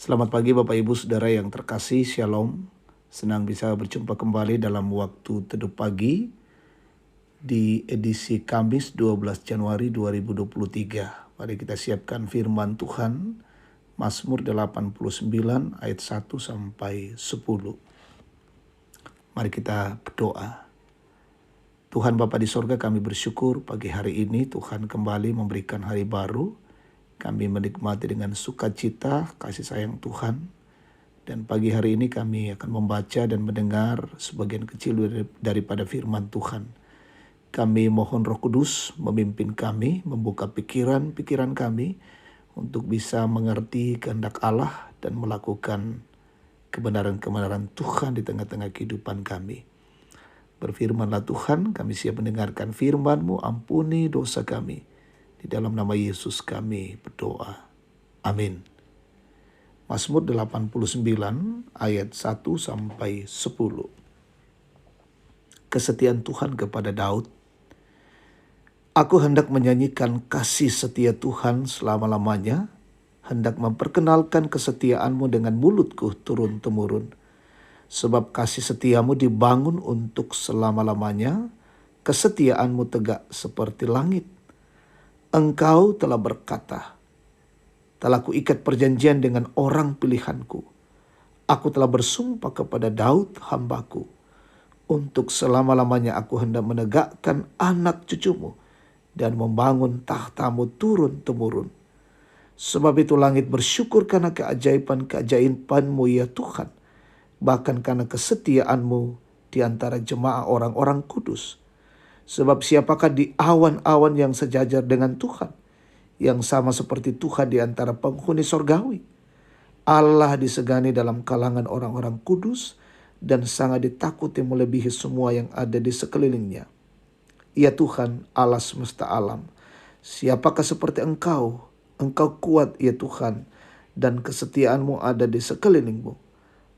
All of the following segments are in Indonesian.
Selamat pagi Bapak Ibu Saudara yang terkasih, Shalom. Senang bisa berjumpa kembali dalam waktu teduh pagi di edisi Kamis 12 Januari 2023. Mari kita siapkan firman Tuhan, Mazmur 89 ayat 1 sampai 10. Mari kita berdoa. Tuhan Bapa di sorga, kami bersyukur pagi hari ini Tuhan kembali memberikan hari baru. Kami menikmati dengan sukacita kasih sayang Tuhan. Dan pagi hari ini kami akan membaca dan mendengar sebagian kecil daripada firman Tuhan. Kami mohon Roh Kudus memimpin kami, membuka pikiran kami untuk bisa mengerti kehendak Allah dan melakukan kebenaran-kebenaran Tuhan di tengah-tengah kehidupan kami. Berfirmanlah Tuhan, kami siap mendengarkan firman-Mu, ampuni dosa kami. Di dalam nama Yesus kami berdoa. Amin. Mazmur 89 ayat 1 sampai 10. Kesetiaan Tuhan kepada Daud. Aku hendak menyanyikan kasih setia Tuhan selama-lamanya, hendak memperkenalkan kesetiaan-Mu dengan mulutku turun-temurun. Sebab kasih setiamu dibangun untuk selama-lamanya, kesetiaan-Mu tegak seperti langit. Engkau telah berkata, telah kuikat perjanjian dengan orang pilihanku. Aku telah bersumpah kepada Daud hambaku. Untuk selama-lamanya aku hendak menegakkan anak cucumu dan membangun tahtamu turun-temurun. Sebab itu langit bersyukur karena keajaiban-keajaiban-Mu ya Tuhan. Bahkan karena kesetiaan-Mu di antara jemaah orang-orang kudus. Sebab siapakah di awan-awan yang sejajar dengan Tuhan, yang sama seperti Tuhan di antara penghuni sorgawi. Allah disegani dalam kalangan orang-orang kudus dan sangat ditakuti melebihi semua yang ada di sekelilingnya. Ya Tuhan, Allah semesta alam, siapakah seperti Engkau? Engkau kuat ya Tuhan, dan kesetiaan-Mu ada di sekelilingmu.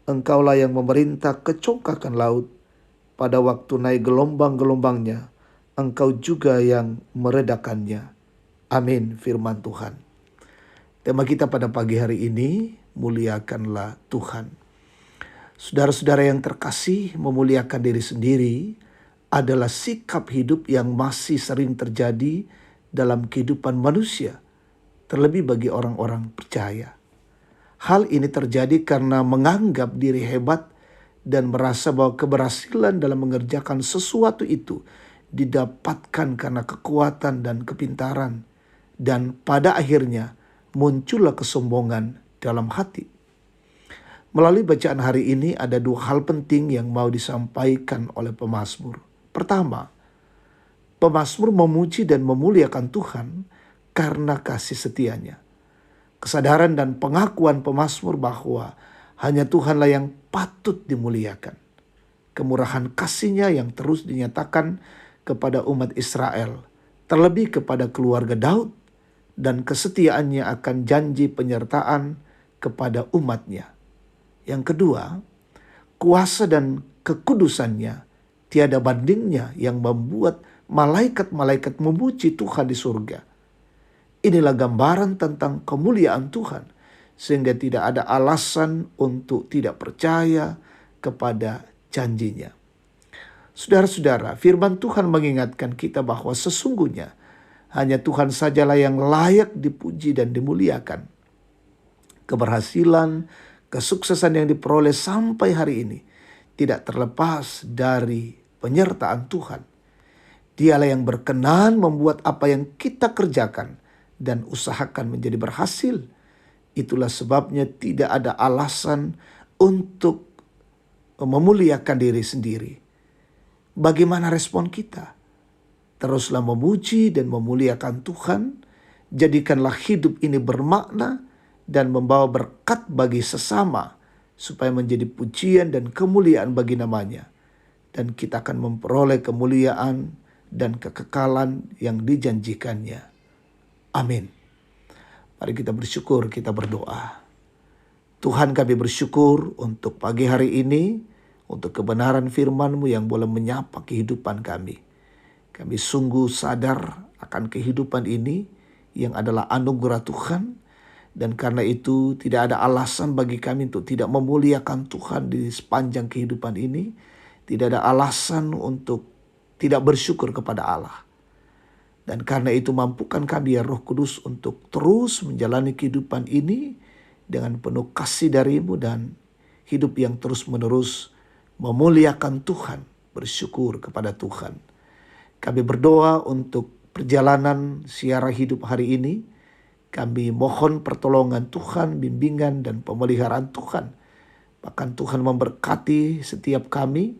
Engkaulah yang memerintah kecongkakan laut. Pada waktu naik gelombang-gelombangnya, Engkau juga yang meredakannya. Amin, firman Tuhan. Tema kita pada pagi hari ini, muliakanlah Tuhan. Saudara-saudara yang terkasih, memuliakan diri sendiri adalah sikap hidup yang masih sering terjadi dalam kehidupan manusia, terlebih bagi orang-orang percaya. Hal ini terjadi karena menganggap diri hebat dan merasa bahwa keberhasilan dalam mengerjakan sesuatu itu didapatkan karena kekuatan dan kepintaran, dan pada akhirnya muncullah kesombongan dalam hati. Melalui bacaan hari ini ada dua hal penting yang mau disampaikan oleh pemazmur. Pertama, pemazmur memuji dan memuliakan Tuhan karena kasih setianya. Kesadaran dan pengakuan pemazmur bahwa hanya Tuhanlah yang patut dimuliakan. Kemurahan kasih-Nya yang terus dinyatakan kepada umat Israel, terlebih kepada keluarga Daud, dan kesetiaannya akan janji penyertaan kepada umatnya. Yang kedua, kuasa dan kekudusannya tiada bandingnya yang membuat malaikat-malaikat memuji Tuhan di surga. Inilah gambaran tentang kemuliaan Tuhan, sehingga tidak ada alasan untuk tidak percaya kepada janjinya. Saudara-saudara, firman Tuhan mengingatkan kita bahwa sesungguhnya hanya Tuhan sajalah yang layak dipuji dan dimuliakan. Keberhasilan, kesuksesan yang diperoleh sampai hari ini tidak terlepas dari penyertaan Tuhan. Dialah yang berkenan membuat apa yang kita kerjakan dan usahakan menjadi berhasil. Itulah sebabnya tidak ada alasan untuk memuliakan diri sendiri. Bagaimana respon kita? Teruslah memuji dan memuliakan Tuhan. Jadikanlah hidup ini bermakna dan membawa berkat bagi sesama, supaya menjadi pujian dan kemuliaan bagi namanya. Dan kita akan memperoleh kemuliaan dan kekekalan yang dijanjikannya. Amin. Mari kita bersyukur, kita berdoa. Tuhan, kami bersyukur untuk pagi hari ini, untuk kebenaran firman-Mu yang boleh menyapa kehidupan kami. Kami sungguh sadar akan kehidupan ini yang adalah anugerah Tuhan, Dan karena itu tidak ada alasan bagi kami untuk tidak memuliakan Tuhan di sepanjang kehidupan ini. Tidak ada alasan untuk tidak bersyukur kepada Allah. Dan karena itu mampukan kami ya Roh Kudus untuk terus menjalani kehidupan ini dengan penuh kasih dari-Mu dan hidup yang terus-menerus memuliakan Tuhan, bersyukur kepada Tuhan. Kami berdoa untuk perjalanan siara hidup hari ini. Kami mohon pertolongan Tuhan, bimbingan dan pemeliharaan Tuhan. Bahkan Tuhan memberkati setiap kami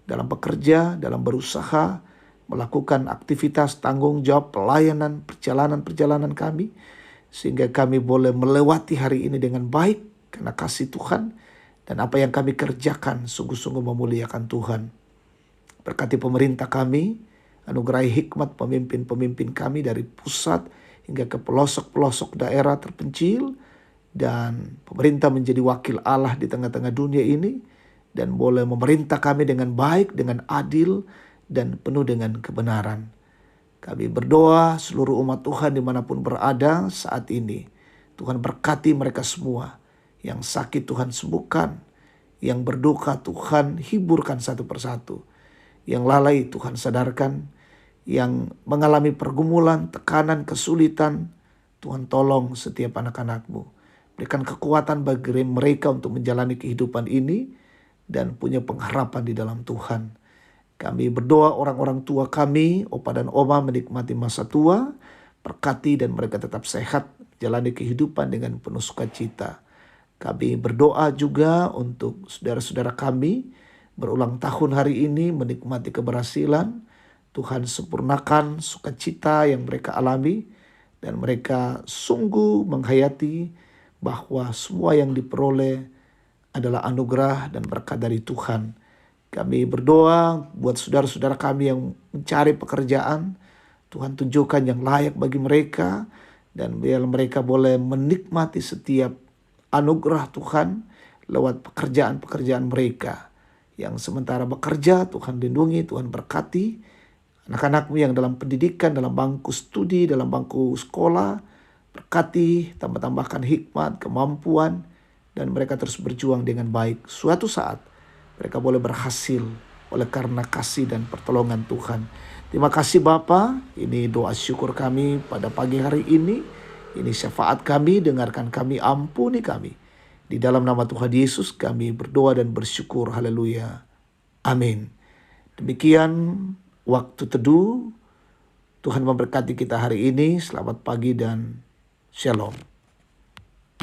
dalam bekerja, dalam berusaha, melakukan aktivitas tanggung jawab pelayanan, perjalanan-perjalanan kami. Sehingga kami boleh melewati hari ini dengan baik karena kasih Tuhan. Dan apa yang kami kerjakan sungguh-sungguh memuliakan Tuhan. Berkati pemerintah kami, anugerahi hikmat pemimpin-pemimpin kami dari pusat hingga ke pelosok-pelosok daerah terpencil. Dan pemerintah menjadi wakil Allah di tengah-tengah dunia ini. Dan boleh memerintah kami dengan baik, dengan adil, dan penuh dengan kebenaran. Kami berdoa seluruh umat Tuhan dimanapun berada saat ini. Tuhan berkati mereka semua. Yang sakit Tuhan sembuhkan. Yang berduka Tuhan hiburkan satu persatu. Yang lalai Tuhan sadarkan. Yang mengalami pergumulan, tekanan, kesulitan, Tuhan tolong setiap anak-anak-Mu. Berikan kekuatan bagi mereka untuk menjalani kehidupan ini dan punya pengharapan di dalam Tuhan. Kami berdoa orang-orang tua kami, opa dan oma menikmati masa tua, berkati dan mereka tetap sehat, jalani kehidupan dengan penuh sukacita. Kami berdoa juga untuk saudara-saudara kami berulang tahun hari ini menikmati keberhasilan. Tuhan sempurnakan sukacita yang mereka alami dan mereka sungguh menghayati bahwa semua yang diperoleh adalah anugerah dan berkat dari Tuhan. Kami berdoa buat saudara-saudara kami yang mencari pekerjaan. Tuhan tunjukkan yang layak bagi mereka dan biar mereka boleh menikmati setiap anugerah Tuhan lewat pekerjaan-pekerjaan mereka. Yang sementara bekerja, Tuhan lindungi, Tuhan berkati. Anak-anak-Mu yang dalam pendidikan, dalam bangku studi, dalam bangku sekolah, berkati, tambah-tambahkan hikmat, kemampuan, dan mereka terus berjuang dengan baik. Suatu saat mereka boleh berhasil oleh karena kasih dan pertolongan Tuhan. Terima kasih Bapa, ini doa syukur kami pada pagi hari ini. Ini syafaat kami, dengarkan kami, ampuni kami. Di dalam nama Tuhan Yesus kami berdoa dan bersyukur. Haleluya. Amin. Demikian waktu teduh. Tuhan memberkati kita hari ini. Selamat pagi dan shalom.